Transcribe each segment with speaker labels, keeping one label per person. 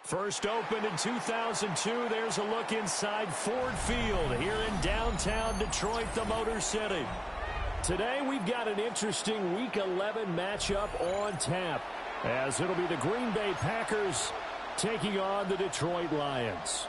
Speaker 1: First opened in 2002. There's a look inside Ford Field here in downtown Detroit, the Motor City. Today we've got an interesting Week 11 matchup on tap, as it'll be the Green Bay Packers taking on the Detroit Lions.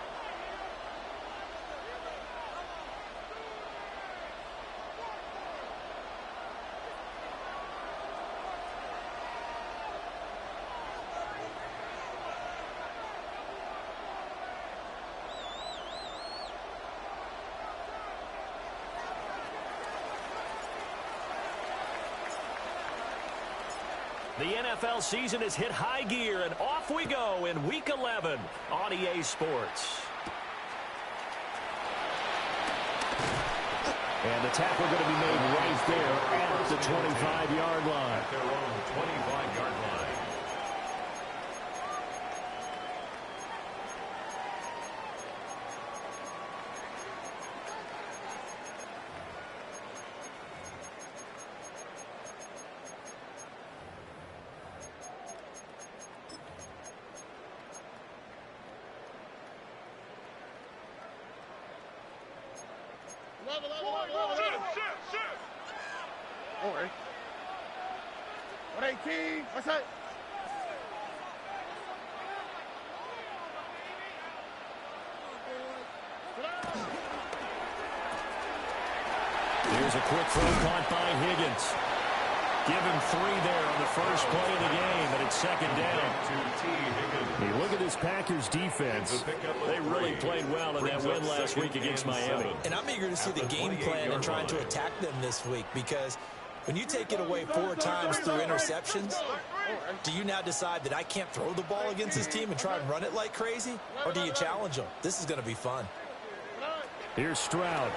Speaker 1: The NFL season has hit high gear, and off we go in Week 11 on EA Sports. And the tackle going to be made right there at the 25-yard line.
Speaker 2: At their own 25-yard line.
Speaker 3: Over. 118. What's that?
Speaker 1: Here's a quick throw caught by Higgins. Give him 3 there on the first play of the game, and it's second down. Hey, look at this Packers defense. They really played well in that win last week against Miami.
Speaker 4: And I'm eager to see the game plan and trying to attack them this week, because when you take it away 4 times through interceptions, do you now decide that I can't throw the ball against this team and try and run it like crazy? Or do you challenge them? This is going to be fun.
Speaker 1: Here's Stroud.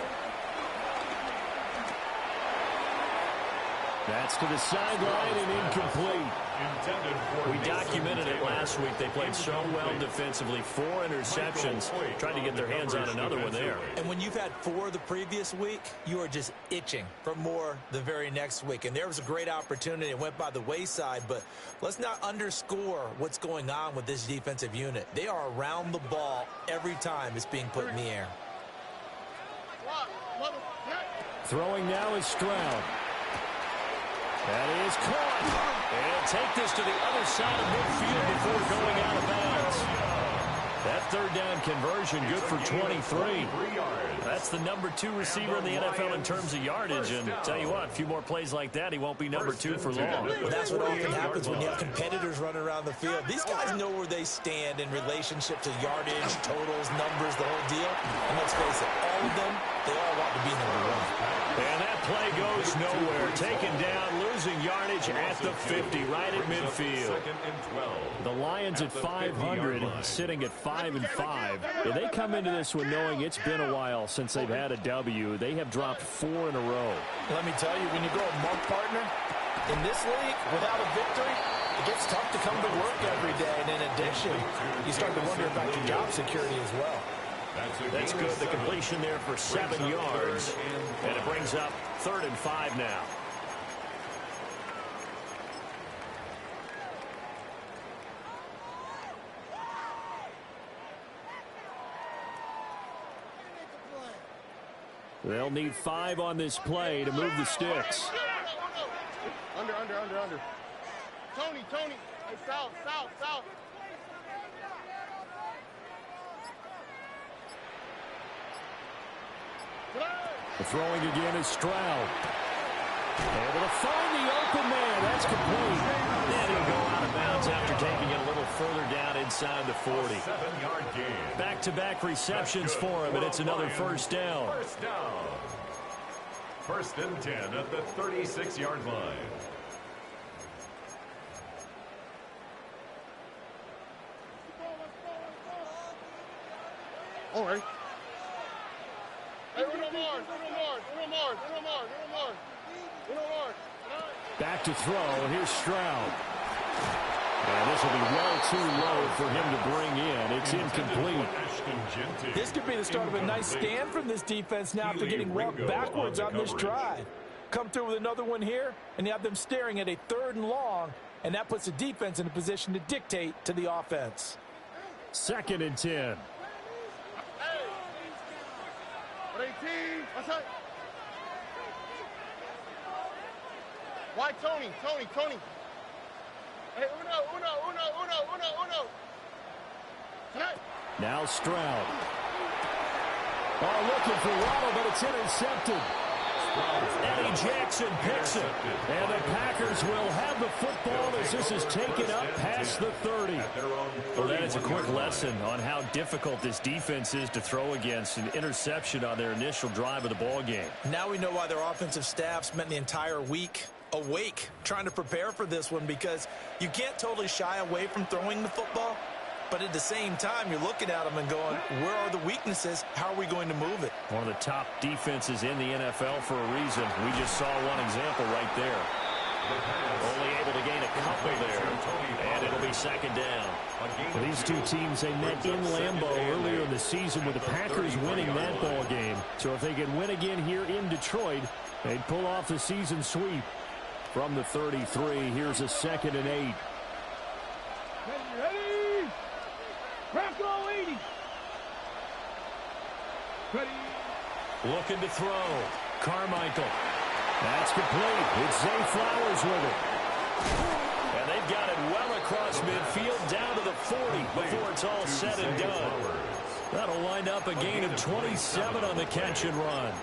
Speaker 1: That's to the sideline and incomplete. We documented it last week. They played so well defensively. 4 interceptions. Trying to get their hands on another one there.
Speaker 4: And when you've had 4 the previous week, you are just itching for more the very next week. And there was a great opportunity. It went by the wayside. But let's not underscore what's going on with this defensive unit. They are around the ball every time it's being put in the air.
Speaker 1: Throwing now is Stroud. That is caught. And take this to the other side of midfield before going out of bounds. That third down conversion good for 23. That's the number 2 receiver in the NFL in terms of yardage. And tell you what, a few more plays like that, he won't be number 2 for long.
Speaker 4: Well, that's what often happens when you have competitors running around the field. These guys know where they stand in relationship to yardage, totals, numbers, the whole deal. And let's face it, all of them, they all want to be number 1.
Speaker 1: And that play goes nowhere. Taken down, losing yardage at the 50, right at midfield. The Lions at 500, sitting at 5-5. And they come into this one knowing it's been a while since they've had a W. They have dropped 4 in a row.
Speaker 4: Let me tell you, when you go a month, partner, in this league, without a victory, it gets tough to come to work every day. And in addition, you start to wonder about your job security as well.
Speaker 1: That's good. The completion there for 7 yards. And it brings up 3rd and 5 now. They'll need 5 on this play to move the sticks.
Speaker 3: Under. Tony. Hey, south.
Speaker 1: The throwing again is Stroud. Able to find the open man. That's complete. And he'll go out of bounds after taking it a little further down inside the 40.
Speaker 2: 7-yard gain.
Speaker 1: Back-to-back receptions for him, and it's another first down.
Speaker 2: First down. 1st and 10 at the 36-yard line.
Speaker 3: All right. Hey,
Speaker 1: Back to throw. Here's Stroud. And this will be well too low for him to bring in. It's incomplete.
Speaker 5: This could be the start of a nice stand from this defense now after getting walked backwards on this drive. Come through with another one here, and you have them staring at a 3rd and long, and that puts the defense in a position to dictate to the offense.
Speaker 1: 2nd and 10.
Speaker 3: Hey. 18. Outside. Why Tony? Hey, uno. Tonight.
Speaker 1: Now Stroud. Oh, looking for Waddle, but it's intercepted. Eddie Jackson picks it. And the Packers will have the football as this is taken up past the 30. Well, that is a quick lesson on how difficult this defense is to throw against. An interception on their initial drive of the ball game.
Speaker 4: Now we know why their offensive staff spent the entire week awake trying to prepare for this one, because you can't totally shy away from throwing the football. But at the same time, you're looking at them and going, where are the weaknesses? How are we going to move it?
Speaker 1: One of the top defenses in the NFL for a reason. We just saw one example right there. Only able to gain a couple there, and it'll be 2nd down. Well, these two teams, they met in Lambeau earlier in the season with the Packers winning that ball game. So if they can win again here in Detroit, they'd pull off the season sweep. From the 33, here's a 2nd and 8.
Speaker 3: Ready. Bronco 80. Ready.
Speaker 1: Looking to throw. Carmichael. That's complete. It's Zay Flowers with it. And they've got it well across midfield down to the 40 before it's all said and done. That'll wind up a gain of 27 on the catch and run.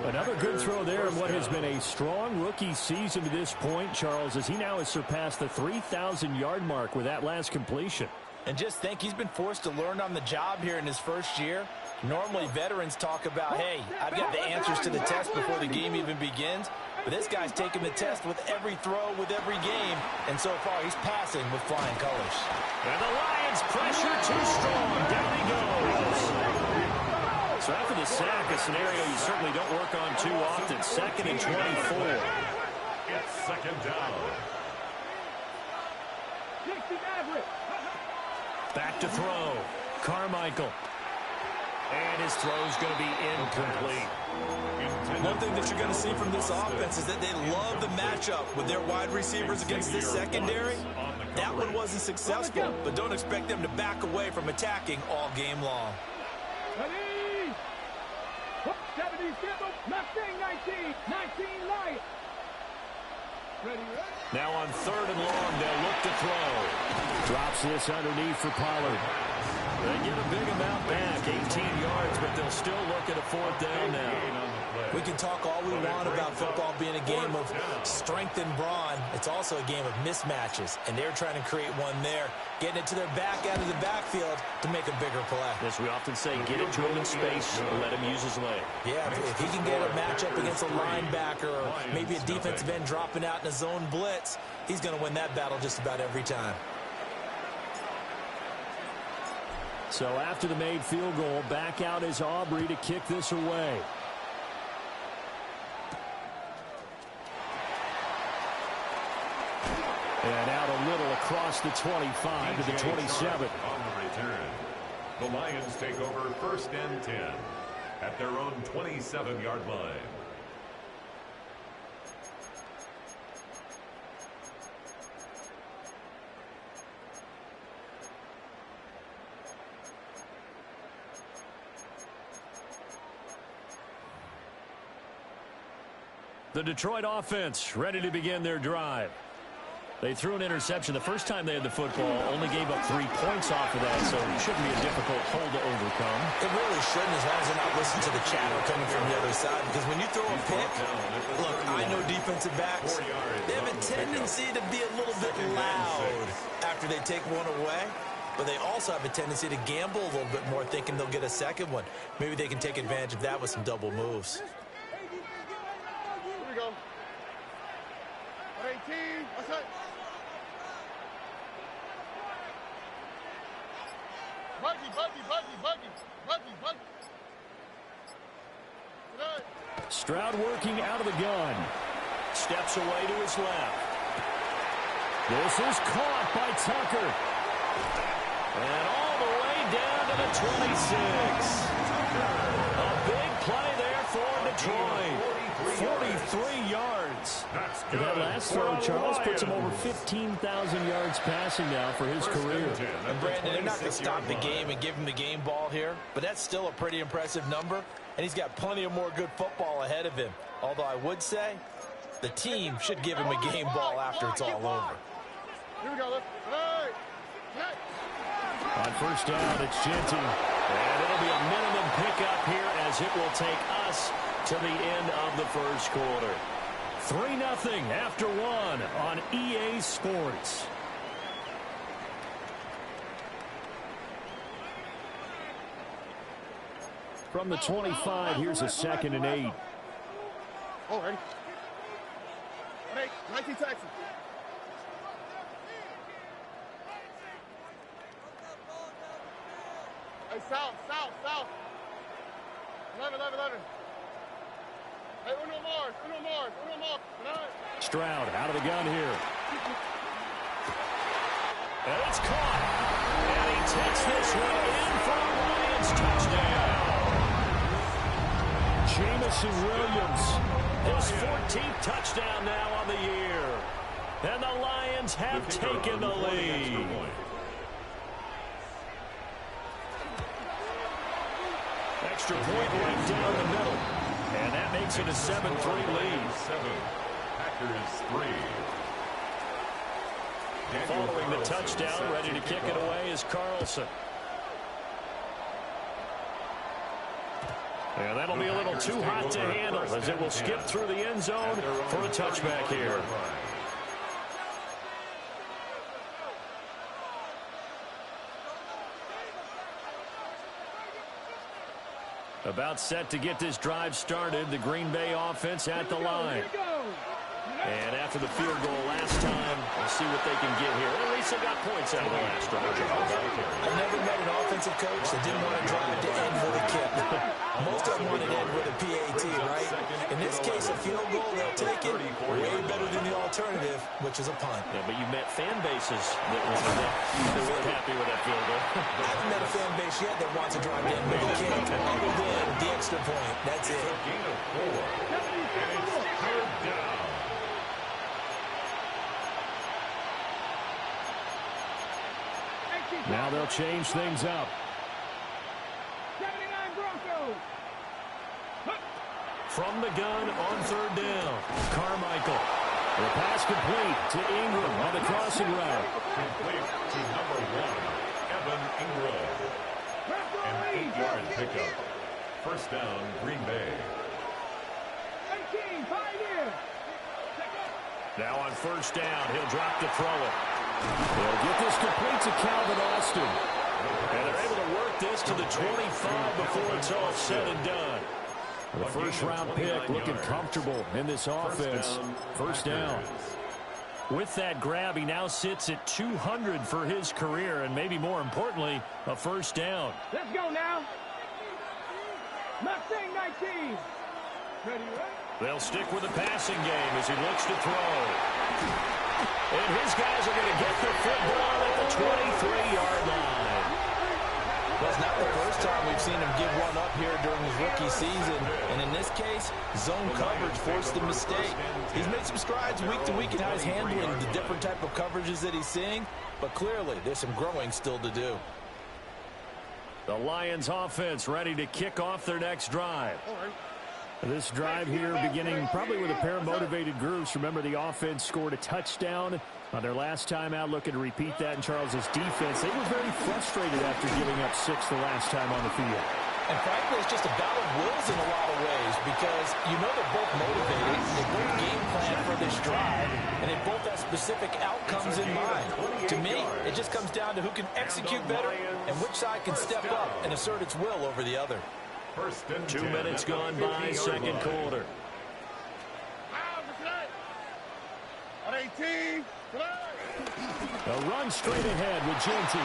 Speaker 1: Another good throw there in what has been a strong rookie season to this point, Charles, as he now has surpassed the 3,000-yard mark with that last completion.
Speaker 4: And just think, he's been forced to learn on the job here in his first year. Normally, veterans talk about, hey, I've got the answers to the test before the game even begins. But this guy's taking the test with every throw, with every game. And so far, he's passing with flying colors.
Speaker 1: And the Lions pressure too strong. Down he goes. So after the sack, a scenario you certainly don't work on too often. 2nd and 24.
Speaker 2: It's 2nd down.
Speaker 1: Back to throw. Carmichael. And his throw's going to be incomplete.
Speaker 4: One thing that you're going to see from this offense is that they love the matchup with their wide receivers against this secondary. That one wasn't successful, but don't expect them to back away from attacking all game long.
Speaker 3: Ready. 70, 19, Lions. Ready.
Speaker 1: Now on 3rd and long, they'll look to throw. Drops this underneath for Pollard. They get a big amount back, 18 yards, but they'll still look at a 4th down now.
Speaker 4: We can talk all we want about football being a game of strength and brawn. It's also a game of mismatches, and they're trying to create one there, getting it to their back out of the backfield to make a bigger play.
Speaker 1: As we often say, get it to him in space, let him use his leg.
Speaker 4: Yeah, if he can get a matchup against a linebacker or maybe a defensive end dropping out in a zone blitz, he's going to win that battle just about every time.
Speaker 1: So after the made field goal, back out is Aubrey to kick this away. And out a little across the 25 to the 27.
Speaker 2: On the return, the Lions take over 1st and 10 at their own 27-yard line.
Speaker 1: The Detroit offense ready to begin their drive. They threw an interception the first time they had the football, only gave up 3 points off of that, so it shouldn't be a difficult hole to overcome.
Speaker 4: It really shouldn't, as long as they're not listening to the chatter coming from the other side, because when you throw a pick, look, I know defensive backs, they have a tendency to be a little bit loud after they take one away, but they also have a tendency to gamble a little bit more, thinking they'll get a second one. Maybe they can take advantage of that with some double moves.
Speaker 3: Here we go. 18. Outside. Buggy.
Speaker 1: Stroud working out of the gun. Steps away to his left. This is caught by Tucker. And all the way down to the 26. A big play there for Detroit. 43 yards. yards.
Speaker 2: And
Speaker 1: that last throw, Charles, puts him over 15,000 yards passing now for his career.
Speaker 5: And Brandon, they're not going to stop the game and give him the game ball here, but that's still a pretty impressive number, and he's got plenty of more good football ahead of him. Although I would say the team should give him a game ball after it's all over.
Speaker 3: Here we go. Hey!
Speaker 1: On first down, it's Genty. And it'll be a minimum pickup here as it will take us to the end of the first quarter. 3-0 after one on EA Sports. From the 25, here's a 2nd and 8.
Speaker 3: Oh, ready? 19 Texas. Hey, south. 11. Hey, uno more.
Speaker 1: Stroud out of the gun here. And it's caught. And he takes this one in for a Lions touchdown. Jamison Williams, his 14th touchdown now on the year. And the Lions have taken the lead. Extra point right down the middle. And that makes it a 7-3 lead.
Speaker 2: Packers 3.
Speaker 1: Following the touchdown, ready to kick it away is Carlson. And that'll be a little too hot to handle as it will skip through the end zone for a touchback here. About set to get this drive started, the Green Bay offense at the line. And after the field goal last time, we'll see what they can get here. At least they got points out of the last drive.
Speaker 5: I've never met an offensive coach that didn't want to drive to end with a kick. Most of them want to end with a PAT, right? In this case, a field goal, they'll take it way better than the alternative, which is a punt.
Speaker 1: Yeah, but you've met fan bases that weren't happy with that field goal.
Speaker 5: I haven't met a fan base yet that wants to drive to end with a kick, other than the extra point. That's it.
Speaker 2: Gain of 4. And it's 3rd down.
Speaker 1: Now they'll change things up.
Speaker 3: 79 Broncos.
Speaker 1: From the gun on 3rd down, Carmichael. The pass complete to Ingram on the crossing route.
Speaker 2: Complete to number 1, Evan Ingram. An 8-yard pickup. First down, Green Bay.
Speaker 3: 18, 5 years.
Speaker 1: Now on first down, he'll drop to throw it. They'll get this complete to Calvin Austin. And they're able to work this to the 25 before it's all said and done. The first-round pick looking comfortable in this offense. First down. With that grab, he now sits at 200 for his career, and maybe more importantly, a first down.
Speaker 3: Let's go now. Mustang 19. Ready, right?
Speaker 1: They'll stick with the passing game as he looks to throw. And his guys are going to get the football at the 23-yard line.
Speaker 5: Well, it's not the first time we've seen him give one up here during his rookie season. And in this case, zone coverage forced the mistake. He's made some strides week to week in how he's handling the different type of coverages that he's seeing. But clearly, there's some growing still to do.
Speaker 1: The Lions offense ready to kick off their next drive. This drive here beginning probably with a pair of motivated groups. Remember, the offense scored a touchdown on their last time out, looking to repeat that in Charles's defense. They were very frustrated after giving up 6 the last time on the field.
Speaker 5: And frankly, it's just a battle of wills in a lot of ways because you know they're both motivated. They both game plan for this drive, and they both have specific outcomes in mind. To me, it just comes down to who can execute better and which side can step up and assert its will over the other.
Speaker 1: 2 minutes gone by, second quarter.
Speaker 3: On 18.
Speaker 1: A run straight ahead with Genty.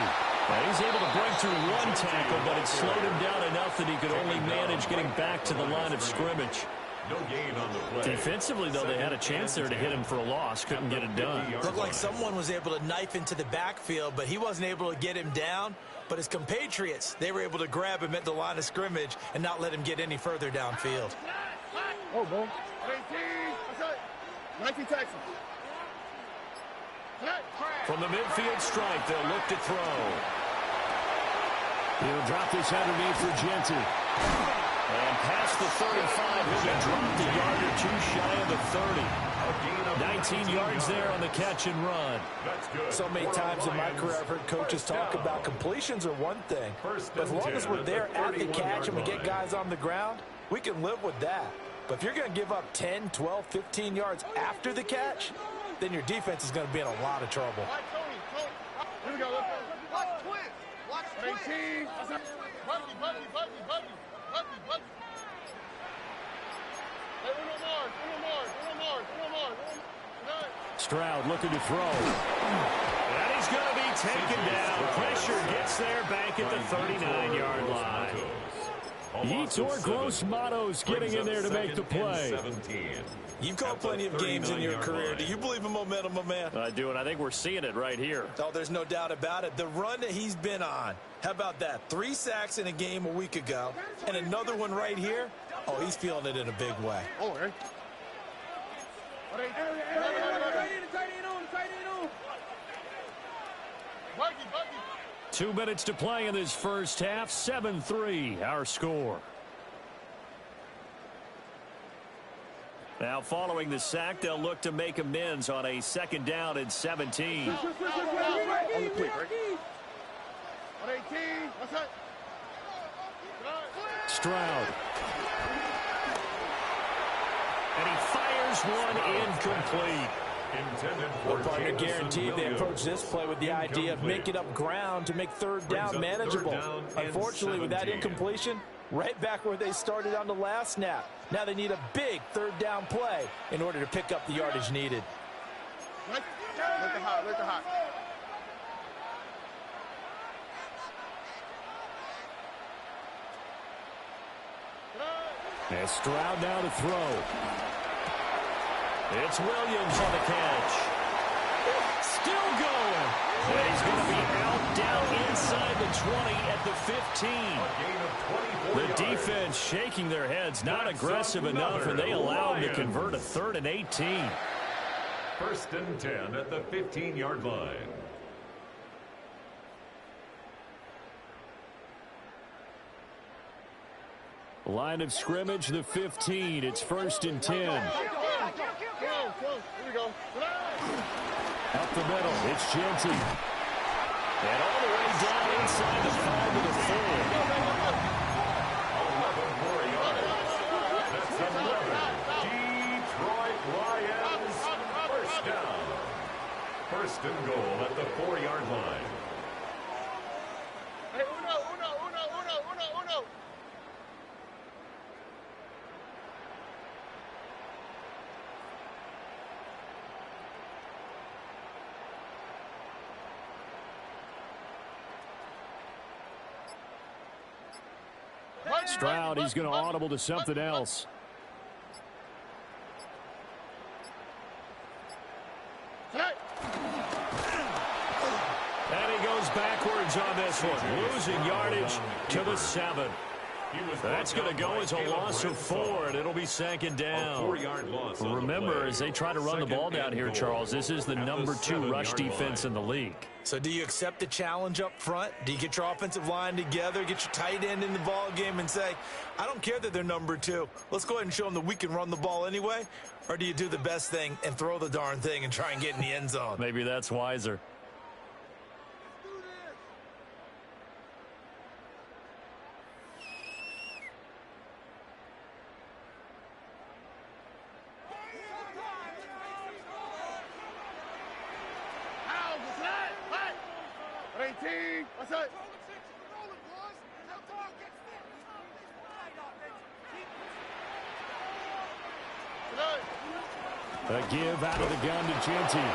Speaker 1: He's able to break through one tackle, but it slowed him down enough that he could only manage getting back to the line of scrimmage.
Speaker 2: No gain on the play.
Speaker 1: Defensively, though, they had a chance there to hit him for a loss. Couldn't get it done.
Speaker 5: Looked like someone was able to knife into the backfield, but he wasn't able to get him down. But his compatriots, they were able to grab him at the line of scrimmage and not let him get any further downfield.
Speaker 3: Oh, boy. 18. 19 Texas.
Speaker 1: From the midfield stripe, they'll look to throw.
Speaker 6: He'll drop this underneath for Genty.
Speaker 1: And past the 35, he'll be dropped a yard or two shy of the 30. 19 yards there on the catch and run.
Speaker 2: That's good.
Speaker 5: So many times in my career, I've heard coaches talk about completions are one thing. But as long as we're there at the catch and we get guys on the ground, we can live with that. But if you're going to give up 10, 12, 15 yards after the catch, then your defense is going to be in a lot of trouble.
Speaker 3: Here we go. Watch twist. Watch twist. 18. Buggy. Hey, Uno more.
Speaker 1: Stroud looking to throw. And he's going to be taken down. Pressure gets there back at the 39-yard line.
Speaker 6: Yeats or Gross Matos getting in there to make the play.
Speaker 5: You've called plenty of games in your career. Do you believe in momentum, my man?
Speaker 1: I do, and I think we're seeing it right here.
Speaker 5: Oh, there's no doubt about it. The run that he's been on. How about that? 3 sacks in a game a week ago, and another one right here. Oh, he's feeling it in a big way.
Speaker 3: Oh, hey.
Speaker 1: 2 minutes to play in this first half. 7-3, our score. Now, following the sack, they'll look to make amends on a 2nd down and 17.
Speaker 3: On the quick, right? 18. What's that?
Speaker 1: Stroud. And he fires one incomplete.
Speaker 5: Well, partner, guaranteed they approach this play with the idea of making up ground to make 3rd down manageable. Unfortunately, with that incompletion, right back where they started on the last snap. Now they need a big 3rd down play in order to pick up the yardage needed.
Speaker 3: Let the hot.
Speaker 1: And Stroud now to throw. It's Williams on the catch. Still going. And he's going to be out down inside the 20 at the 15. The defense shaking their heads, not aggressive enough, and they allow him to convert a 3rd and 18.
Speaker 2: 1st and 10 at the 15-yard line.
Speaker 6: Line of scrimmage, the 15. It's 1st and 10.
Speaker 3: Here we go.
Speaker 6: Up the middle, it's Genty.
Speaker 1: And all the way down inside the 5 to the 4.
Speaker 2: 11 more yards. That's 11. Detroit Lions. 1st down. 1st and goal at the 4-yard line.
Speaker 3: Hey, Uno.
Speaker 6: Stroud, he's going to audible to something else.
Speaker 1: And he goes backwards on this one, losing yardage to the 7. That's going to go as a loss of 4, and it'll be 2nd down.
Speaker 2: 4-yard loss.
Speaker 1: Remember, as they try to run the ball down here, Charles, this is the number 2 rush defense in the league.
Speaker 5: So do you accept the challenge up front? Do you get your offensive line together, get your tight end in the ball game and say, I don't care that they're number 2. Let's go ahead and show them that we can run the ball anyway? Or do you do the best thing and throw the darn thing and try and get in the end zone?
Speaker 1: Maybe that's wiser.
Speaker 3: What's that?
Speaker 6: A give out of the gun to Genty.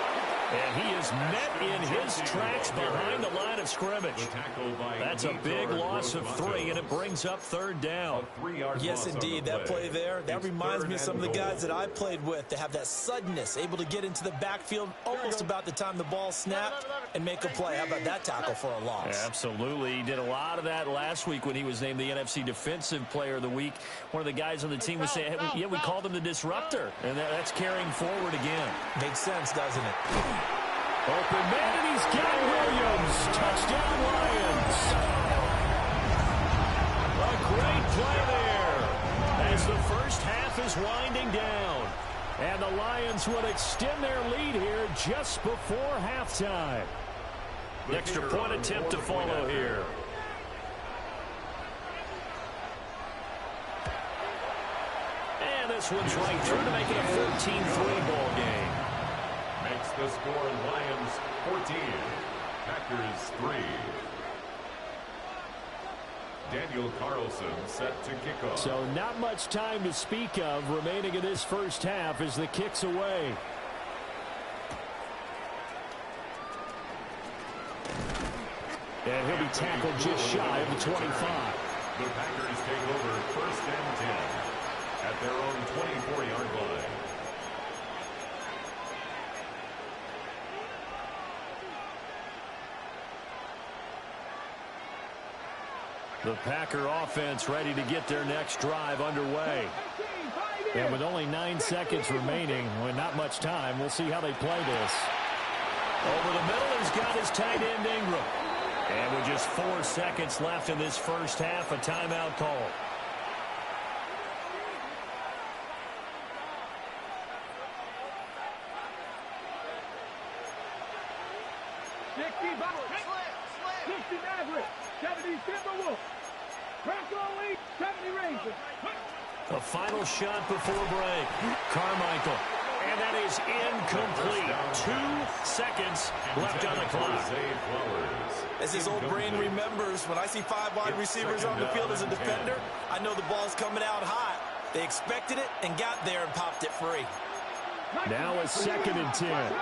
Speaker 1: And he is met in his tracks behind the line of scrimmage. That's a big loss of 3, and it brings up 3rd down.
Speaker 5: Yes, indeed. That play there, that reminds me of some of the guys that I played with. They have that suddenness, able to get into the backfield almost about the time the ball snapped and make a play. How about that tackle for a loss?
Speaker 1: Yeah, absolutely. He did a lot of that last week when he was named the NFC Defensive Player of the Week. One of the guys on the team was saying, hey, yeah, we called him the disruptor, and that's carrying forward again.
Speaker 5: Makes sense, doesn't it?
Speaker 6: Open man, and he's got Williams. Touchdown, Lions.
Speaker 1: A great play there as the first half is winding down.
Speaker 6: And the Lions will extend their lead here just before halftime.
Speaker 1: The extra point attempt to follow here. And this one's right through to make it a 14-3 ball game.
Speaker 2: Makes the score Lions 14, Packers 3. Daniel Carlson set to kick off.
Speaker 6: So not much time to speak of remaining in this first half as the kick's away. And he'll be tackled just shy of the 25.
Speaker 2: The Packers take over 1st and 10 at their own 24-yard line.
Speaker 1: The Packer offense ready to get their next drive underway.
Speaker 6: And with only 9 seconds remaining, with not much time, we'll see how they play this.
Speaker 1: Over the middle, he's got his tight end Ingram. And with just 4 seconds left in this first half, a timeout call. A final shot before break. Carmichael. And that is incomplete. 2 seconds left on the clock.
Speaker 5: As his old brain remembers, when I see 5 wide receivers on the field as a defender, I know the ball's coming out hot. They expected it and got there and popped it free.
Speaker 6: Now a 2nd and 10.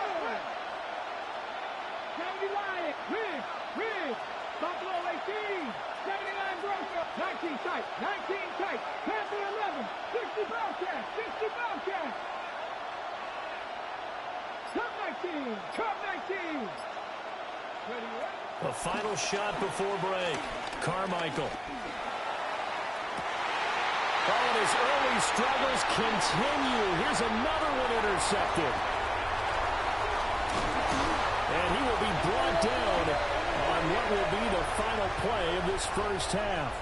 Speaker 3: Buffalo 18, 79 Broncos, 19 tight, 19 tight, Panther 11, 60 Bobcats, 60 Bobcats. Cup 19, Cup 19.
Speaker 1: A final shot before break. Carmichael.
Speaker 6: Oh, and his early struggles continue. Here's another one intercepted. And he will be brought down on what will be the final play of this first half.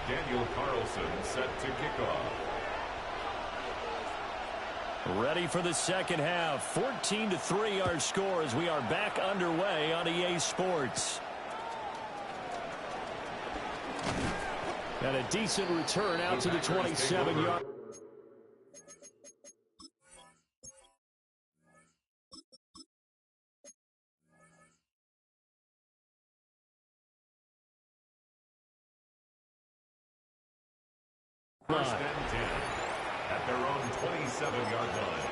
Speaker 2: Daniel Carlson set to kick off.
Speaker 1: Ready for the second half. 14-3 our score as we are back underway on EA Sports.
Speaker 6: And a decent return out to the 27-yard.
Speaker 2: First and 10 at their own 27-yard line.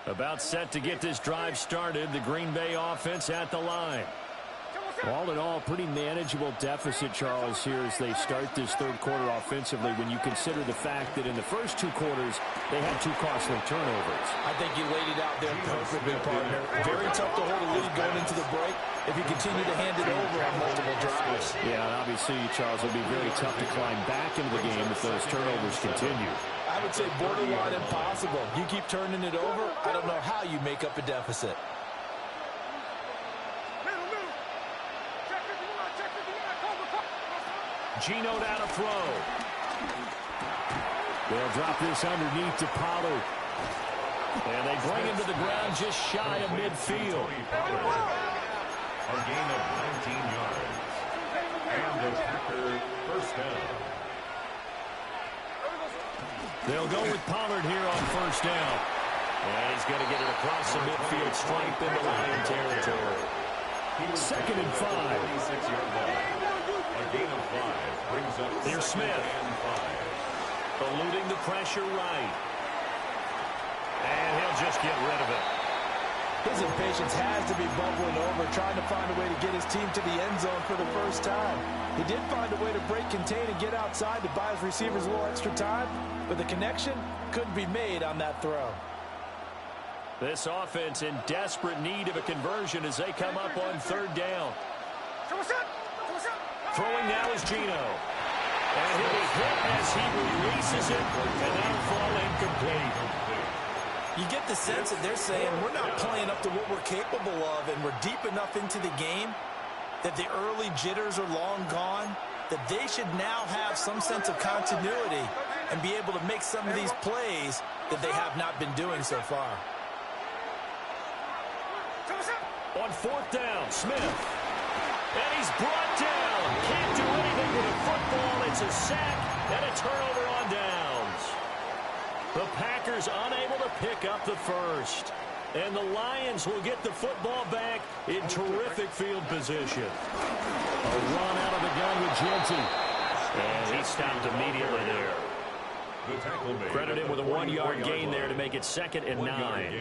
Speaker 1: About set to get this drive started. The Green Bay offense at the line.
Speaker 6: All in all, pretty manageable deficit, Charles, here as they start this third quarter offensively when you consider the fact that in the first 2 quarters, they had 2 costly turnovers.
Speaker 5: I think you laid it out there perfectly, partner. Very tough to hold a lead going into the break if you continue to hand it over on multiple drives.
Speaker 6: Yeah, and obviously, Charles, it'll be very tough to climb back into the game if those turnovers continue.
Speaker 5: I would say borderline impossible. You keep turning it over, I don't know how you make up a deficit.
Speaker 1: Gino down to throw.
Speaker 6: They'll drop this underneath to Pollard.
Speaker 1: And they bring him to the ground just shy of midfield.
Speaker 2: A gain of 19 yards. And the Packer first down.
Speaker 6: They'll go with Pollard here on first down.
Speaker 1: And he's going to get it across the midfield stripe into Lion territory.
Speaker 6: 2nd and 5.
Speaker 2: 36-yard line. A gain of 5 brings up
Speaker 1: Here's Smith.
Speaker 2: 2nd and 5.
Speaker 1: Eluding the pressure right. And he'll just get rid of it.
Speaker 5: His impatience has to be bubbling over, trying to find a way to get his team to the end zone for the first time. He did find a way to break, contain, and get outside to buy his receivers a little extra time, but the connection couldn't be made on that throw.
Speaker 6: This offense in desperate need of a conversion as they come up on 3rd down.
Speaker 1: Throwing now is Gino. And he'll be hit as he releases it, and that'll fall incomplete.
Speaker 4: You get the sense that they're saying we're not playing up to what we're capable of, and we're deep enough into the game that the early jitters are long gone, that they should now have some sense of continuity and be able to make some of these plays that they have not been doing so far.
Speaker 1: On 4th down, Smith. And he's brought down. Can't do anything with a football. It's a sack and a turnover on downs. The Packers unable to pick up the first. And the Lions will get the football back in terrific field position.
Speaker 6: A run out of the gun with Jensen.
Speaker 1: And he stopped immediately there.
Speaker 6: Credit him with a 1-yard gain there to make it 2nd and 9.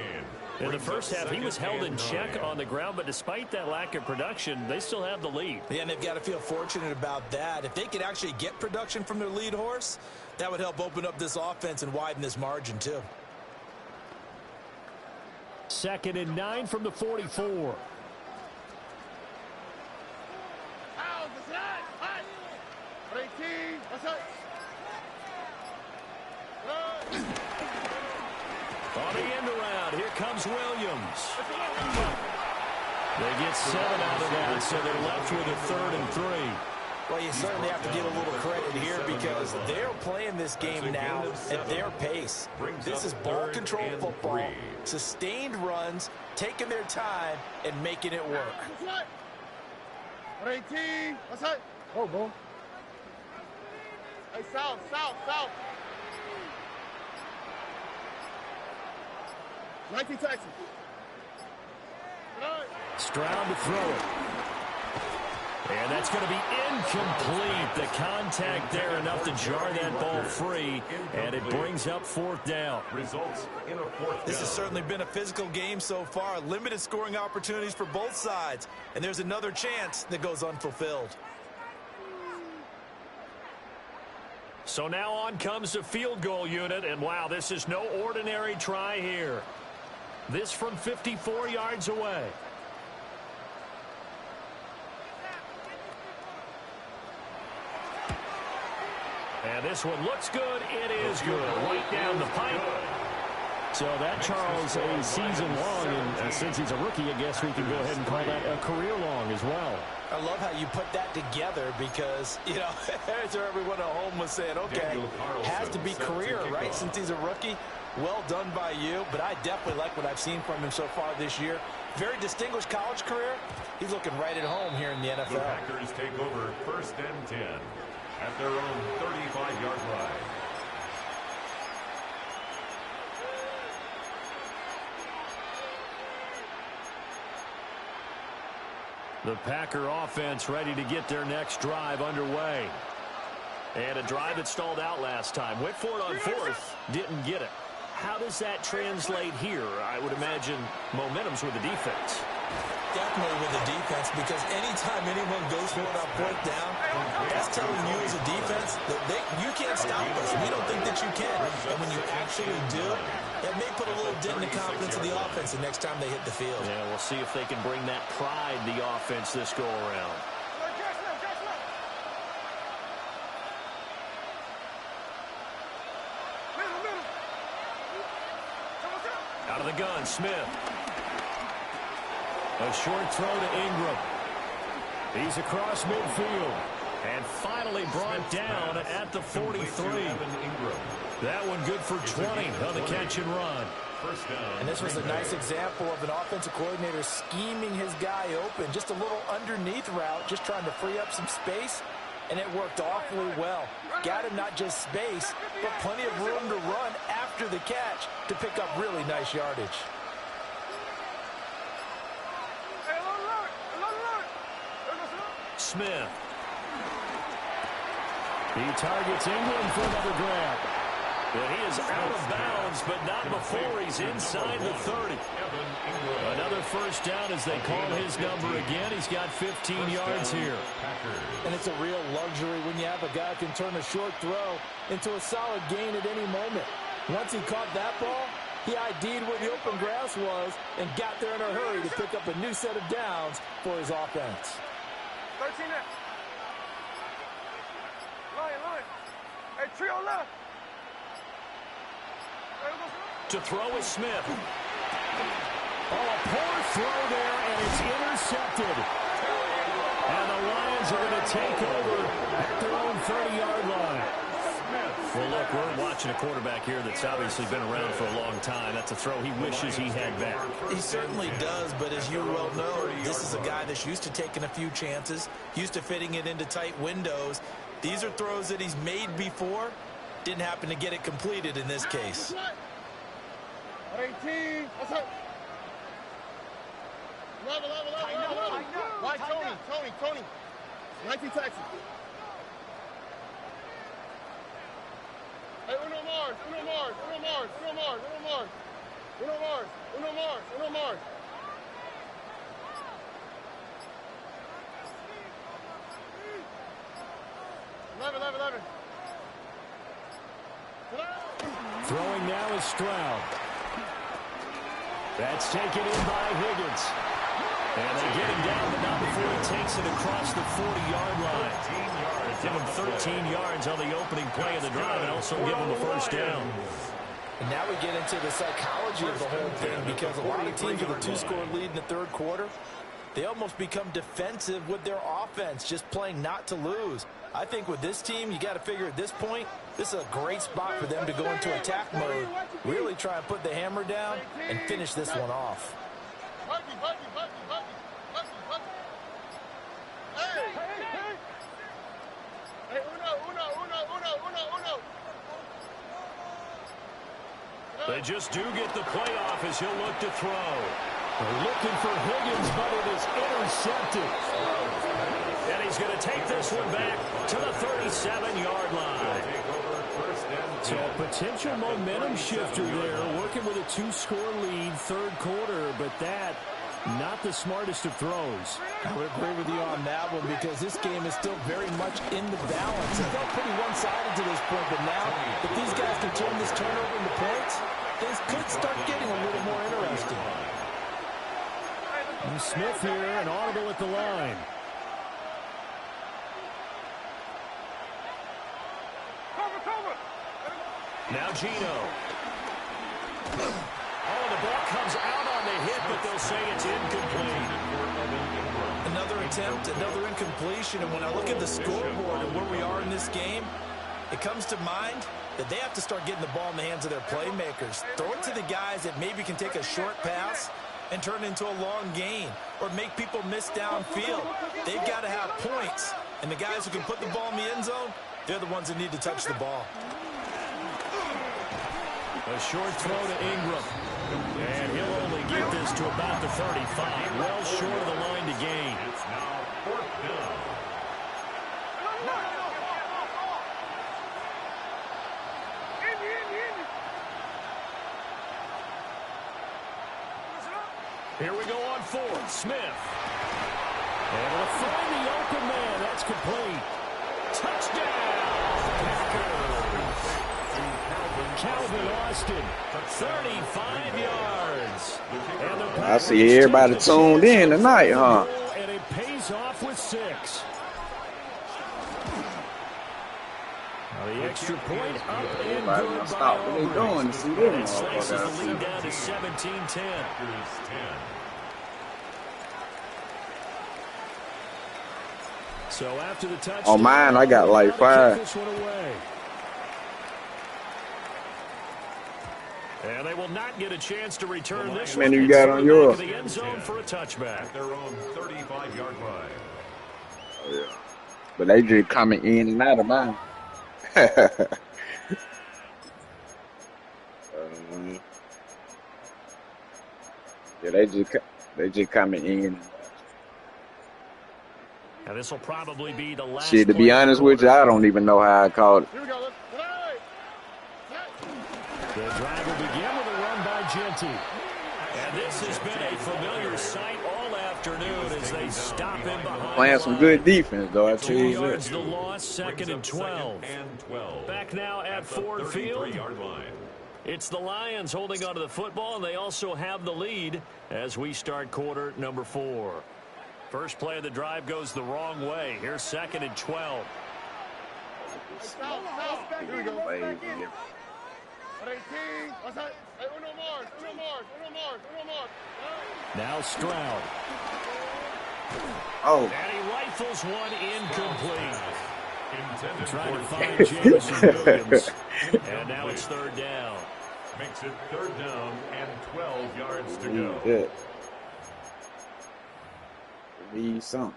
Speaker 6: In the first half, he was held in check on the ground, but despite that lack of production, they still have the lead.
Speaker 4: Yeah, and they've got to feel fortunate about that. If they could actually get production from their lead horse, that would help open up this offense and widen this margin, too.
Speaker 6: 2nd and 9 from the 44.
Speaker 1: On the end around, here comes Williams.
Speaker 6: They get 7 out of that, so they're left with a 3rd and 3.
Speaker 4: Well, you certainly have to give a little credit here because they're playing this game now at their pace. This is ball control football, sustained runs, taking their time, and making it work.
Speaker 3: Oh, boy. Hey, south. Nike Texas.
Speaker 6: Stroud to throw it. And that's going to be incomplete. The contact there enough to jar that ball free, and it brings up 4th down.
Speaker 2: Results in a 4th down.
Speaker 4: This has certainly been a physical game so far. Limited scoring opportunities for both sides, and there's another chance that goes unfulfilled.
Speaker 1: So now on comes the field goal unit, and wow, this is no ordinary try here. This from 54 yards away. And this one looks good. It is good. Right down the pipe.
Speaker 6: So that, Charles, a season long, and since he's a rookie, I guess we can go ahead and call that a career long as well.
Speaker 4: I love how you put that together because, you know, as everyone at home was saying, okay, has to be career, right, since he's a rookie. Well done by you, but I definitely like what I've seen from him so far this year. Very distinguished college career. He's looking right at home here in the NFL.
Speaker 2: The Packers take over 1st and 10 at their own 35-yard line.
Speaker 6: The Packer offense ready to get their next drive underway.
Speaker 1: And a drive that stalled out last time. Went for it on 4th. Didn't get it. How does that translate here? I would imagine momentum's with the defense.
Speaker 4: Definitely with the defense, because anytime anyone goes for it on 4th down, that's telling you as a defense that you can't stop us. We don't think that you can. And when you actually do, that may put a little dent in the confidence of the offense the next time they hit the field.
Speaker 1: Yeah, we'll see if they can bring that pride to the offense this go-around. Out of the gun, Smith.
Speaker 6: A short throw to Ingram. He's across midfield.
Speaker 1: And finally brought down at the 43.
Speaker 6: That one good for 20 on the catch and run.
Speaker 4: And this was a nice example of an offensive coordinator scheming his guy open. Just a little underneath route, just trying to free up some space.
Speaker 5: and it worked awfully well. Got him not just space, but plenty of room to run after the catch to pick up really nice yardage.
Speaker 1: Smith. He targets Ingram for another grab. Well, he is out of bounds, but not before he's inside the 30. Another first down as they call his number again. He's got 15 yards here.
Speaker 5: And it's a real luxury when you have a guy who can turn a short throw into a solid gain at any moment. Once he caught that ball, he ID'd where the open grass was and got there in a hurry to pick up a new set of downs for his offense.
Speaker 3: 13 left. Line. Hey, trio left.
Speaker 1: To throw is Smith. Oh, a poor throw there, and it's intercepted. And the Lions are going to take over at their own 30-yard line. Well, look, we're watching a quarterback here that's obviously been around for a long time. That's a throw he wishes he had back.
Speaker 4: He certainly does, but as you well know, this is a guy that's used to taking a few chances, used to fitting it into tight windows. These are throws that he's made before. Didn't happen to get it completed in this case.
Speaker 3: 18. What's up? Level. Right, Tony. 19 taxi. Hey, Uno Mars. 11.
Speaker 1: Throwing now is Stroud. That's taken in by Higgins. And they get him down, but not before he takes it across the 40-yard line. Give him 13 yards on the opening play of the drive and also give him a first down.
Speaker 5: And now we get into the psychology of the whole thing, because a lot of teams with a two-score lead in the third quarter, they almost become defensive with their offense, just playing not to lose. I think with this team, you got to figure at this point, this is a great spot for them to go into attack mode, really try and put the hammer down and finish this one off.
Speaker 1: They just do get the playoff as he'll look to throw. They're looking for Higgins, but it is intercepted. And he's going to take this one back to the 37-yard line. So a potential momentum shifter there, working with a two-score lead, third quarter, but that, not the smartest of throws.
Speaker 5: I would agree with you on that one, because this game is still very much in the balance. It felt pretty one-sided to this point, but now, if these guys can turn this turnover into points, things could start getting a little more interesting.
Speaker 1: And Smith here, an audible at the line.
Speaker 3: Cover.
Speaker 1: Now Gino. Oh, the ball comes out on the hit, but they'll say it's incomplete.
Speaker 4: Another attempt, another incompletion, and when I look at the scoreboard and where we are in this game, it comes to mind that they have to start getting the ball in the hands of their playmakers. Throw it to the guys that maybe can take a short pass and turn it into a long gain or make people miss downfield. They've got to have points, and the guys who can put the ball in the end zone, they're the ones that need to touch the ball.
Speaker 1: A short throw to Ingram. And he'll only get this to about the 35. Well short of the line to gain.
Speaker 2: It's now fourth down.
Speaker 1: Here we go on fourth. Smith. Able to find the open man. That's complete. Touchdown! Calvin Austin, 35 yards.
Speaker 7: I see everybody tuned in tonight, huh?
Speaker 1: And it pays off with 6. Now the extra point up and
Speaker 7: Everybody
Speaker 1: good
Speaker 7: gonna
Speaker 1: by
Speaker 7: stop what they doing to see them
Speaker 1: And it slices the
Speaker 7: motherfuckers.
Speaker 1: lead down to 17-10. So after the touchdown,
Speaker 7: On mine, I got like 5.
Speaker 1: this one away. And they will not get a chance to return this one.
Speaker 7: Many you got on yours?
Speaker 1: The end zone for a touchback.
Speaker 2: At their own 35-yard line.
Speaker 7: Oh, yeah. But they just coming in and out of mine. Yeah, they just coming in.
Speaker 1: And this will probably be the last.
Speaker 7: Shit, to be honest with you, I don't even know how I called it.
Speaker 3: Here we go. Let's play.
Speaker 6: The drive will begin with a run by Genty.
Speaker 1: And this has been a familiar sight all afternoon as they stop him behind.
Speaker 7: Playing some good defense, though. I tell
Speaker 1: 2
Speaker 7: you
Speaker 1: yards
Speaker 7: that.
Speaker 1: the loss, second and 12. Back now at Ford Field. It's the Lions holding onto the football, and they also have the lead as we start quarter number 4. First play of the drive goes the wrong way. Here's second and 12.
Speaker 3: Here we go.
Speaker 7: Lazy.
Speaker 6: Now Stroud.
Speaker 7: Oh,
Speaker 1: And he rifles one incomplete.
Speaker 6: Trying to find Jameson Williams.
Speaker 1: And now it's third down.
Speaker 2: Makes it third down and 12 yards to go.
Speaker 7: good. Need something.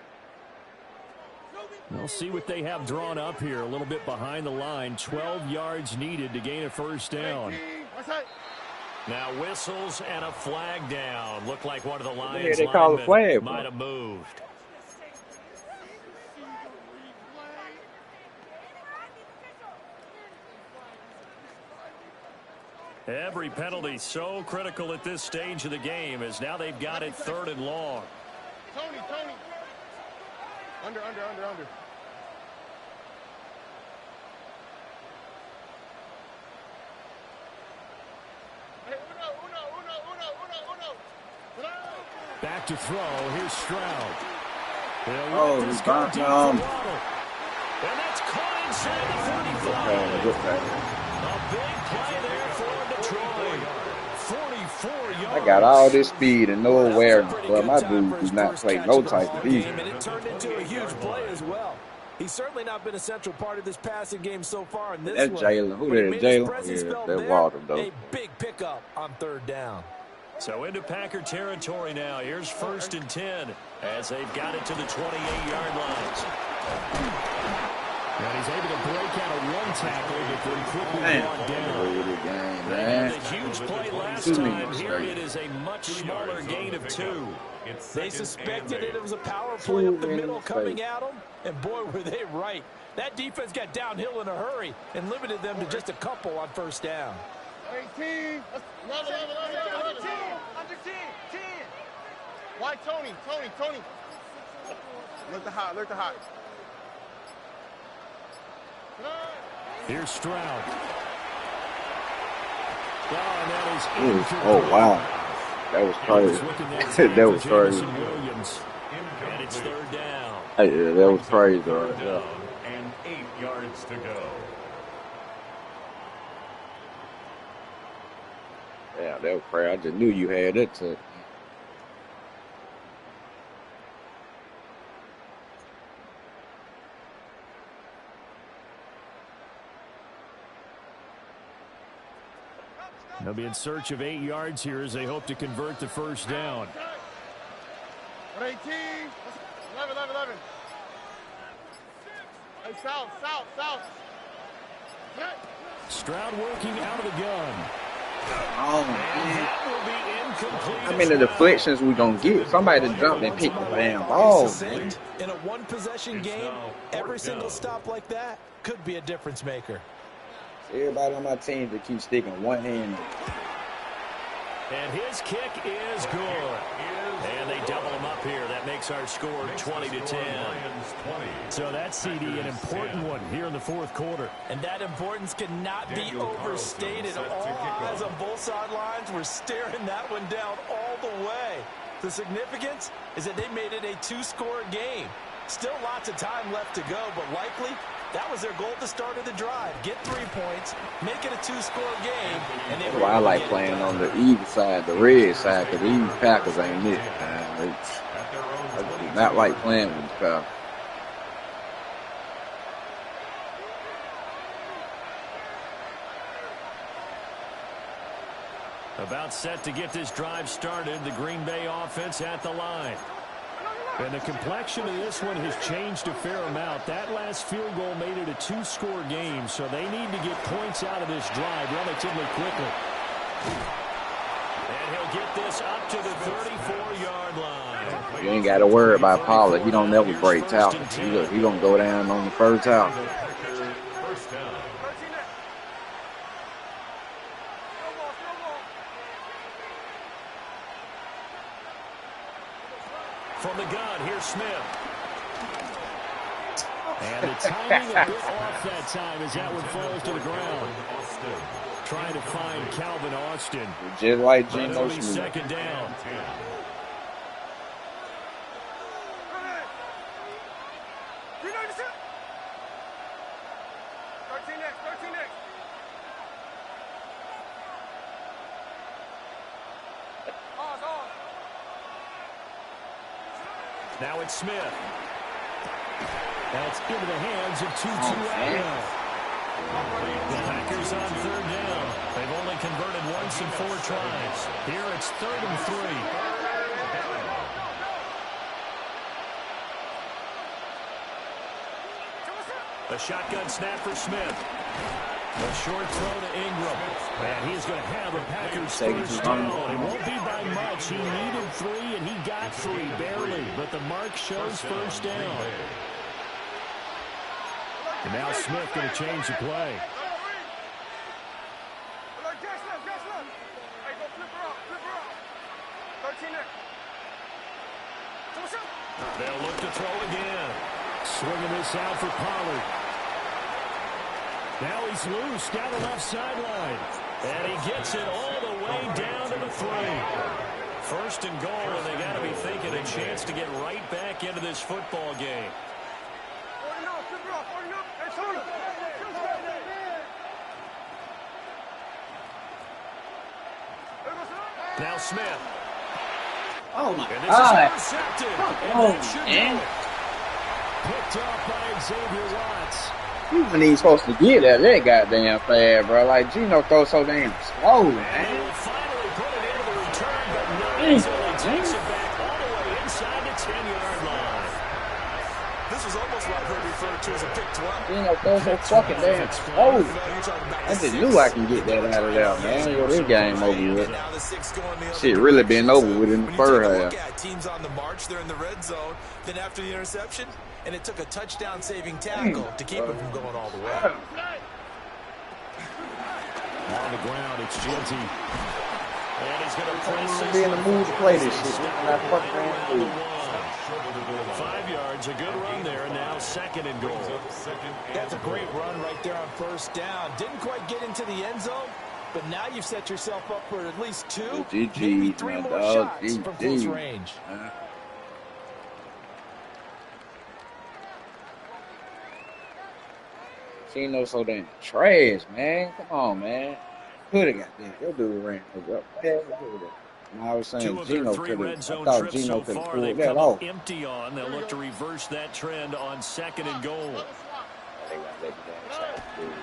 Speaker 6: We'll see what they have drawn up here. A little bit behind the line. 12 yards needed to gain a first down.
Speaker 1: Now whistles and a flag down. Looked like one of the
Speaker 7: Yeah,
Speaker 1: Lions
Speaker 7: they call a
Speaker 1: linemen
Speaker 7: flag, bro.
Speaker 1: might have moved. Every penalty so critical at this stage of the game as now they've got it third and long.
Speaker 3: Tony. Under. Hey, uno.
Speaker 6: Back to throw. Here's Stroud. They'll
Speaker 7: Oh,
Speaker 6: let this
Speaker 7: he's
Speaker 6: go
Speaker 7: back
Speaker 6: deep
Speaker 7: down.
Speaker 6: for Waddle.
Speaker 1: And that's caught inside the 45. A big play there for Detroit. 44 yards.
Speaker 7: I got all this speed and no
Speaker 5: That was a
Speaker 7: awareness,
Speaker 5: pretty
Speaker 7: but
Speaker 5: good
Speaker 7: my
Speaker 5: time
Speaker 7: dude
Speaker 5: for
Speaker 7: do
Speaker 5: his
Speaker 7: not
Speaker 5: first
Speaker 7: play
Speaker 5: catch
Speaker 7: no
Speaker 5: of the
Speaker 7: type
Speaker 5: ball
Speaker 7: of
Speaker 5: game,
Speaker 7: defense.
Speaker 5: and it turned into a huge play as well. He's certainly not been a central part of this passing game so far in this
Speaker 7: That's
Speaker 5: one.
Speaker 7: Jalen. Who
Speaker 5: But he
Speaker 7: that,
Speaker 5: made his
Speaker 7: Jalen?
Speaker 5: presence
Speaker 7: Yeah,
Speaker 5: felt
Speaker 7: that
Speaker 5: there.
Speaker 7: Walter, though.
Speaker 5: A big pickup on third down.
Speaker 1: So into Packer territory now. Here's first and 10 as they've got it to the 28-yard line.
Speaker 6: And he's able to break out of one tackle, but then quickly
Speaker 7: Man,
Speaker 6: brought down.
Speaker 7: really good game,
Speaker 1: They
Speaker 7: man.
Speaker 1: had a huge play last
Speaker 7: Excuse me,
Speaker 1: time. Here
Speaker 7: sorry.
Speaker 1: it is a much smaller gain of 2.
Speaker 5: They suspected it was a power play up the middle coming at them, and boy, were they right. That defense got downhill in a hurry and limited them to just a couple on first down.
Speaker 3: 18. Under 10. Why Tony? Look the hot.
Speaker 6: Here's Stroud. And that is
Speaker 7: Oh,
Speaker 6: incomplete.
Speaker 7: wow. That was crazy. That was crazy.
Speaker 6: Jameson Williams.
Speaker 1: And it's third down.
Speaker 7: Hey, yeah, that was crazy, right there.
Speaker 2: Down and 8 yards to go.
Speaker 7: Yeah, that was crazy. I just knew you had it to.
Speaker 6: They'll be in search of 8 yards here as they hope to convert the first down.
Speaker 3: 18. 11. Hey, south.
Speaker 6: Stroud working out of the gun.
Speaker 7: Oh, man.
Speaker 1: That will be incomplete.
Speaker 7: How many deflections we gonna get? Somebody to jump and pick the damn ball. Man.
Speaker 5: In a one-possession game, every single stop like that could be a difference maker.
Speaker 7: Everybody on my team to keep sticking one hand.
Speaker 1: And his kick is good. And they double him up here. That makes our score 20-10.
Speaker 6: So that CD, an important one here in the fourth quarter.
Speaker 5: And that importance cannot be overstated. All eyes on both sidelines were staring that one down all the way. The significance is that they made it a two-score game. Still lots of time left to go, but likely that was their goal at the start of the drive. Get 3 points, make it a two-score game, and they
Speaker 7: That's
Speaker 5: were
Speaker 7: why I
Speaker 5: able to
Speaker 7: like
Speaker 5: get it
Speaker 7: playing
Speaker 5: done.
Speaker 7: on the evil side, the red side, because these Packers ain't it, man. I do not like playing with these Packers.
Speaker 1: About set to get this drive started. The Green Bay offense at the line.
Speaker 6: And the complexion of this one has changed a fair amount. That last field goal made it a 2-score game, so they need to get points out of this drive relatively quickly.
Speaker 1: And he'll get this up to the 34-yard line.
Speaker 7: You ain't got to worry about Pollard. He don't never break tackles. He going to go down on the first tackle.
Speaker 2: First down.
Speaker 1: From the gun, here's Smith.
Speaker 6: And the timing a bit off that time as that one falls to the ground. Trying to find Calvin Austin.
Speaker 7: Just like Geno Smith.
Speaker 1: Second down. Now it's Smith.
Speaker 6: That's into the hands of Tutu Atwell.
Speaker 1: The Packers on third down. They've only converted once in 4 tries. Here it's 3rd and 3. A shotgun snap for Smith. A short throw to Ingram.
Speaker 6: And he's going to have a Packers first down. It won't be by much. He needed 3, and he got 3, barely. But the mark shows first down. And now Smith going to change the play.
Speaker 1: They'll look to throw again.
Speaker 6: Swinging this out for Pollard. Now he's loose down the left sideline.
Speaker 1: And he gets it all the way down to the 3. First and goal, and they got to be thinking a chance to get right back into this football game. Now Smith.
Speaker 7: Oh, my
Speaker 1: And this
Speaker 7: God.
Speaker 1: is intercepted. And
Speaker 7: Oh,
Speaker 1: that should
Speaker 7: man.
Speaker 1: do it.
Speaker 6: Picked off by Xavier Watts.
Speaker 7: He wasn't even supposed to get that goddamn fast, bro. Like, Geno throws so damn slow,
Speaker 1: And they
Speaker 7: man.
Speaker 1: will finally put it into the return, but Nines only takes it back all the way inside the 10-yard line.
Speaker 4: This was almost what I've heard referred to as a pick 12.
Speaker 7: Geno throws so fucking damn slow. I just knew I can get that out of there, man. Yo, this game over with.
Speaker 4: Now the 6 going the other
Speaker 7: Shit really been over with in the
Speaker 4: When you
Speaker 7: first
Speaker 4: take a look
Speaker 7: half.
Speaker 4: at teams on the march, they're in the red zone. Then after the interception, and it took a touchdown-saving tackle to keep it from going all the way.
Speaker 6: On the ground, it's Genty.
Speaker 1: And he's going to press
Speaker 7: I'm
Speaker 1: this
Speaker 7: be in the
Speaker 1: one
Speaker 7: mood to play this shit.
Speaker 1: Stop
Speaker 7: Man, I
Speaker 1: it
Speaker 7: fucking
Speaker 1: right
Speaker 7: ran
Speaker 1: around the
Speaker 7: through.
Speaker 1: 1. 5 yards, a good run there. Now 2nd and goal.
Speaker 5: That's a great run right there on first down. Didn't quite get into the end zone, but now you've set yourself up for at least 2, maybe 3 more shots from close range.
Speaker 7: Geno so damn trash, man. Come on, man. Could have got that. That dude ran up. And I was
Speaker 1: 2
Speaker 7: saying
Speaker 1: of their
Speaker 7: Geno
Speaker 1: 3
Speaker 7: could
Speaker 1: red
Speaker 7: have. I
Speaker 1: zone
Speaker 7: thought
Speaker 1: trips
Speaker 7: Geno
Speaker 1: so
Speaker 7: could have
Speaker 1: far. They've
Speaker 7: pulled that
Speaker 1: come
Speaker 7: off.
Speaker 1: up empty on. They'll look to reverse that trend on 2nd and goal.
Speaker 7: They got that damn shot, dude.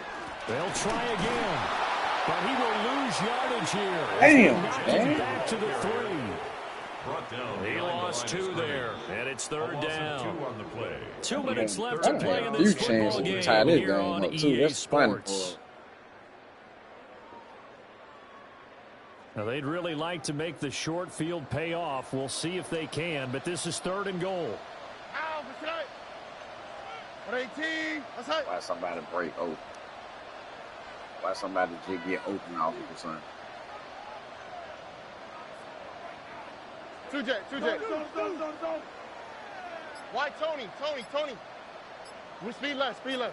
Speaker 6: They'll try again. But he will lose yardage here.
Speaker 7: Damn,
Speaker 6: Knocks
Speaker 7: man.
Speaker 6: him back to the 3.
Speaker 1: He lost 2 there, and it's 3rd down. 2
Speaker 7: Yeah,
Speaker 1: minutes left
Speaker 7: I
Speaker 1: to play in
Speaker 7: had a
Speaker 1: this
Speaker 7: few chances
Speaker 1: football
Speaker 7: to
Speaker 1: game
Speaker 7: tie this
Speaker 1: here
Speaker 7: game
Speaker 1: on
Speaker 7: up, too.
Speaker 1: EA
Speaker 7: That's funny for
Speaker 1: Sports.
Speaker 7: us.
Speaker 6: Now, they'd really like to make the short field pay off. We'll see if they can, but this is 3rd and goal.
Speaker 7: Why somebody break open? Why somebody just get open off of the sun?
Speaker 3: 2J. Why Tony? We speed left.
Speaker 1: The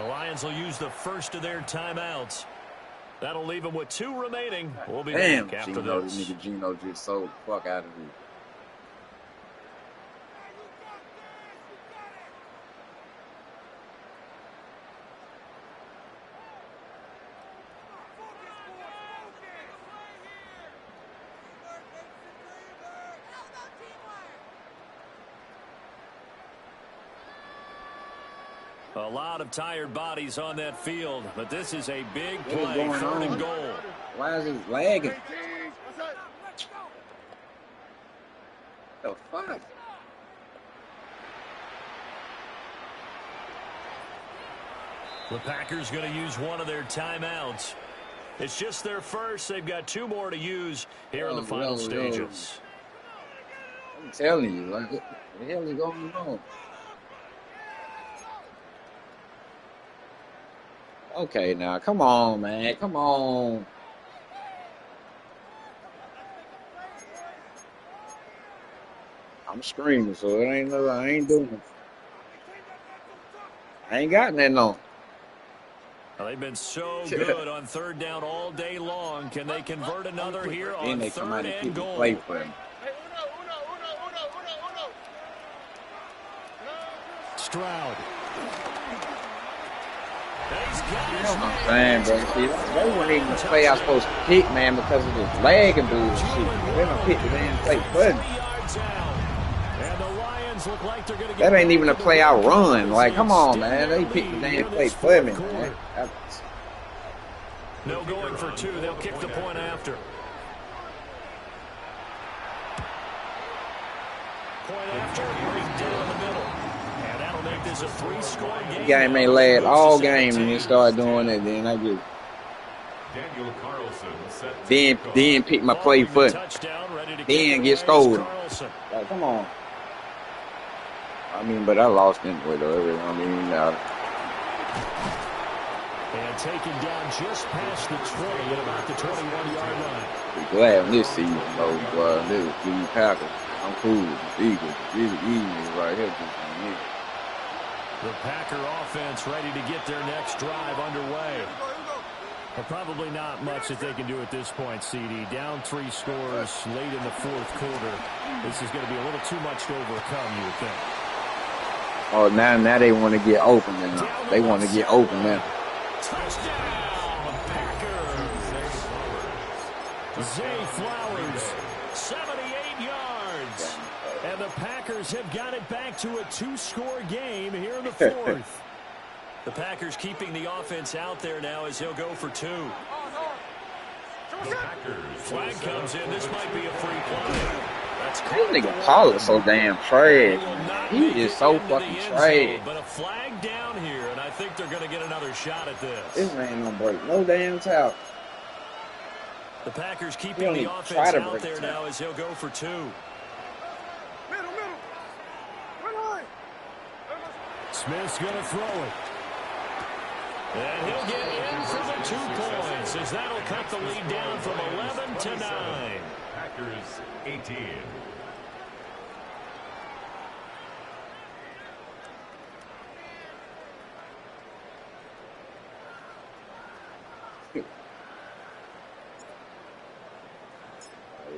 Speaker 1: Lions will use the first of their timeouts. That'll leave them with 2 remaining. We'll be
Speaker 7: Damn,
Speaker 1: back after
Speaker 7: Geno,
Speaker 1: this.
Speaker 7: this nigga Geno just sold the fuck out of me.
Speaker 1: A lot of tired bodies on that field, but this is a big
Speaker 7: What is
Speaker 1: play,
Speaker 7: going
Speaker 1: 3rd
Speaker 7: on?
Speaker 1: and goal.
Speaker 7: Why is it lagging? The fuck?
Speaker 1: The Packers going to use one of their timeouts. It's just their first. They've got 2 more to use here in the final stages.
Speaker 7: I'm telling you, like, what the hell is going on? Okay, now, come on, man. Come on. I'm screaming, so it ain't no, I ain't doing it. I ain't got nothing on.
Speaker 1: Well, they've been so good on 3rd down all day long. Can they convert another here on
Speaker 7: Then they come out
Speaker 1: 3rd
Speaker 7: and
Speaker 1: and
Speaker 7: keep the
Speaker 1: goal?
Speaker 7: play for him.
Speaker 1: Stroud.
Speaker 7: I'm saying, bro. See, they weren't even the play I was supposed to pick, man, because of this lag and bullshit. They don't pick the damn play button. That ain't even a play I run. Like, come on, man. They picked the damn play for me, man.
Speaker 1: No going for 2. They'll kick the point after. Point after, right down the middle. And that'll make this a 3-score game.
Speaker 7: The game ain't led all game and they start doing it, then I just then pick my play foot. Then get scored. Like, come on. I mean, but I lost anyway, though. I mean,
Speaker 1: and taken down just past the 20 at about the 21-yard line.
Speaker 7: Be glad when this season, though, boy. This is the Packers. I'm cool with the Eagles. These are Eagles right here.
Speaker 1: The Packer offense ready to get their next drive underway.
Speaker 6: Well, probably not much that they can do at this point, CD. Down 3 scores late in the 4th quarter. This is going to be a little too much to overcome, you would think.
Speaker 7: Oh, now they want to get open now. They want to get open now.
Speaker 1: Touchdown, Packers. Zay Flowers, 78 yards. And the Packers have got it back to a 2-score game here in the 4th. The Packers keeping the offense out there now as he'll go for 2. Flag comes in. This might be a free play.
Speaker 7: This nigga Paul is so damn trash. He is so fucking trash.
Speaker 1: But a flag down here, and I think they're going to get another shot at this.
Speaker 7: This man don't break no damn tackle.
Speaker 1: The Packers keeping the offense out there now as he'll go for 2.
Speaker 6: Smith's going to throw it.
Speaker 1: And he'll get in for the 2 points as that'll cut the lead down from 11 to 9.
Speaker 2: Packers 18.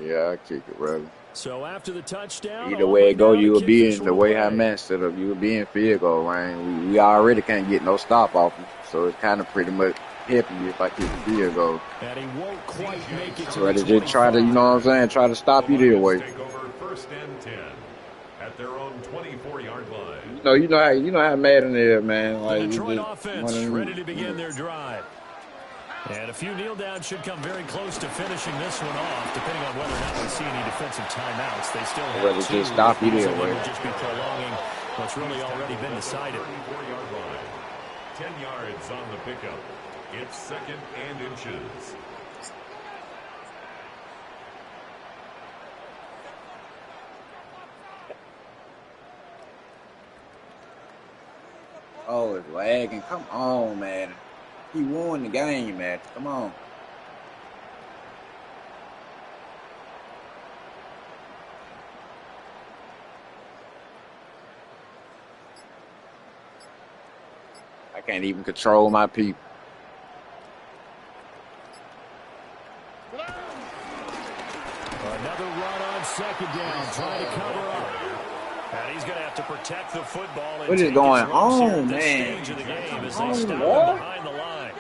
Speaker 7: Yeah, I kick it, brother.
Speaker 1: So after the touchdown,
Speaker 7: either way it go, you will be in the way I matched it up. You will be in field goal range. We already can't get no stop off him, so it's kind of pretty much helping you if I kick the field goal.
Speaker 1: And he won't quite make it.
Speaker 7: So I just try to, you know what I'm saying, try to stop you that way.
Speaker 2: Take over 1st and 10 at their own 24-yard line.
Speaker 7: You know how Madden is, man. Like,
Speaker 1: the Detroit offense ready to begin their drive. And a few kneel downs should come very close to finishing this one off, depending on whether or not we see any defensive timeouts. They still have 2.
Speaker 7: Just stop you there,
Speaker 1: so they will just be prolonging what's really already been decided.
Speaker 2: 24-yard line. 10 yards on the pickup. It's 2nd and inches.
Speaker 7: Oh, it's lagging. Come on, man. He won the game, man. Come on. I can't even control my people.
Speaker 1: Another run on 2nd down, trying to cover up. And he's going to have to protect the football.
Speaker 7: What is going on, man?
Speaker 1: Of the game as they stop behind the line.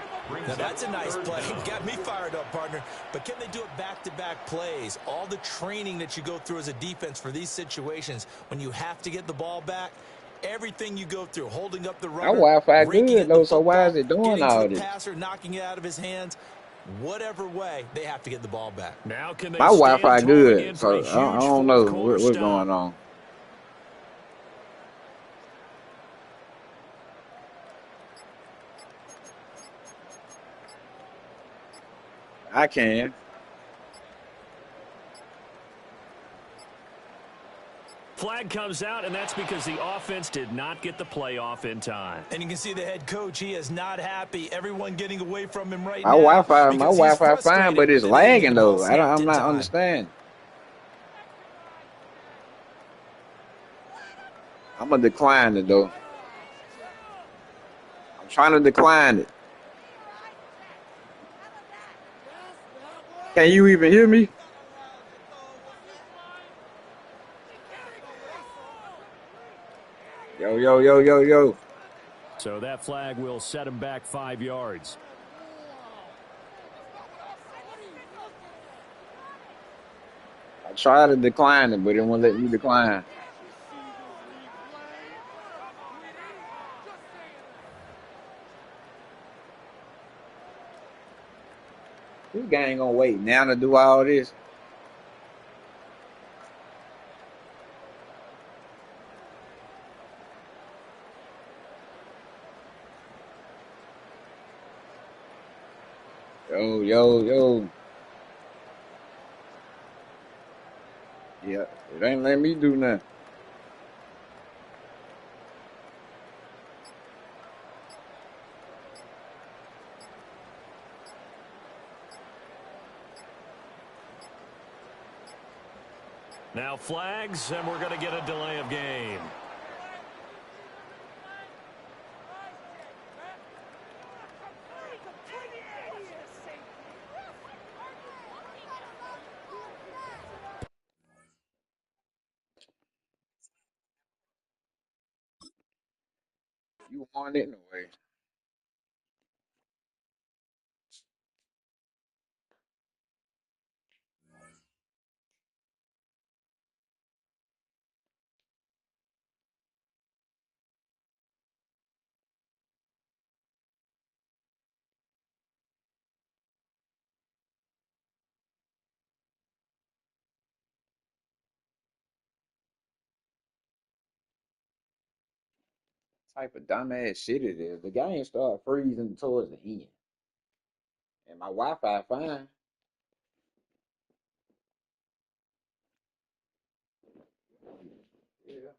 Speaker 4: Now that's a nice play. Got me fired up, partner. But can they do it back-to-back plays? All the training that you go through as a defense for these situations, when you have to get the ball back, Everything you go through, holding up the
Speaker 7: That
Speaker 4: runner,
Speaker 7: Wi-Fi
Speaker 4: raking
Speaker 7: good
Speaker 4: in the
Speaker 7: though. So why
Speaker 4: football,
Speaker 7: is it doing
Speaker 4: getting to the
Speaker 7: all this?
Speaker 4: passer, knocking it out of his hands, whatever way, they have to get the ball back.
Speaker 1: Now can
Speaker 7: My
Speaker 1: they stand
Speaker 7: Wi-Fi
Speaker 1: tall
Speaker 7: good,
Speaker 1: again for a
Speaker 7: so I
Speaker 1: huge
Speaker 7: don't
Speaker 1: fourth
Speaker 7: know
Speaker 1: quarter
Speaker 7: what's
Speaker 1: stop?
Speaker 7: going on. I can.
Speaker 1: Flag comes out, and that's because the offense did not get the play off in time.
Speaker 4: And you can see the head coach, he is not happy. Everyone getting away from him right
Speaker 7: My
Speaker 4: now
Speaker 7: Wi-Fi
Speaker 4: because he's
Speaker 7: fine, but
Speaker 4: frustrated
Speaker 7: it's
Speaker 4: that they didn't get
Speaker 7: lagging
Speaker 4: the ball
Speaker 7: though.
Speaker 4: snapped
Speaker 7: I'm
Speaker 4: in
Speaker 7: not
Speaker 4: time.
Speaker 7: understanding. I'm gonna decline it though. I'm trying to decline it. Can you even hear me? Yo, yo, yo, yo, yo.
Speaker 6: So that flag will set him back 5 yards.
Speaker 7: I tried to decline it, but it won't let me decline. This guy ain't gonna wait now to do all this. Yo, yo, yo. Yeah, it ain't letting me do nothing.
Speaker 1: Now flags, and we're going to get a delay of game.
Speaker 7: You want it anyway. Type of dumbass shit it is. The game start freezing towards the end. And my Wi-Fi fine. Yeah.